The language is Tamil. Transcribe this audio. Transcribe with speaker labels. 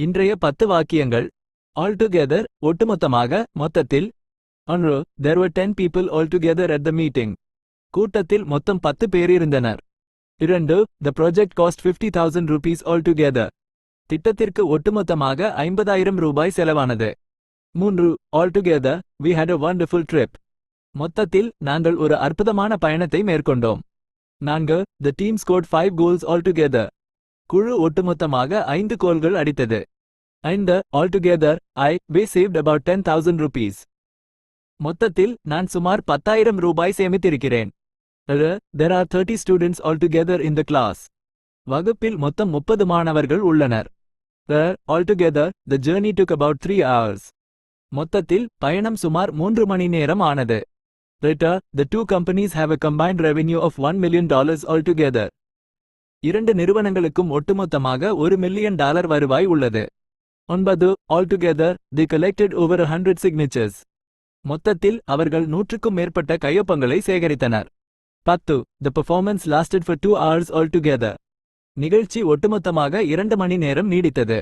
Speaker 1: இன்றைய 10 வாக்கியங்கள். Altogether, ஒட்டுமொத்தமாக, மொத்தத்தில். Onro, there were 10 people altogether at the meeting. கூட்டத்தில் மொத்தம் 10 பேர் இருந்தனர். 2. The project cost 50,000 rupees altogether. திட்டத்திற்கு ஒட்டுமொத்தமாக 50,000 ரூபாய் செலவானது. 3. Altogether, we had a wonderful trip. மொத்தத்தில் நாங்கள் ஒரு அற்புதமான பயணத்தை மேற்கொண்டோம். 4. The team scored 5 goals altogether. குழு ஒட்டுமொத்தமாக 5 கோல்கள் அடித்தது. 5. Altogether, we saved about 10,000 rupees. மொத்தத்தில் நான் சுமார் 10,000 ரூபாய் சேமித்திருக்கிறேன். There are 30 students altogether in the class. வகுப்பில் மொத்தம் 30 மாணவர்கள் உள்ளனர். Altogether, the journey took about 3 hours. மொத்தத்தில் பயணம் சுமார் 3 மணி நேரம் ஆனது. The two companies have a combined revenue of $1 million altogether. இரண்டு நிறுவனங்களுக்கும் ஒட்டுமொத்தமாக $1 மில்லியன் வருவாய் உள்ளது. 9. Altogether, they collected over 100 signatures. மொத்தத்தில் அவர்கள் 100க்கும் மேற்பட்ட கையொப்பங்களை சேகரித்தனர். 10. The performance lasted for 2 hours altogether. நிகழ்ச்சி ஒட்டுமொத்தமாக 2 மணி நேரம் நீடித்தது.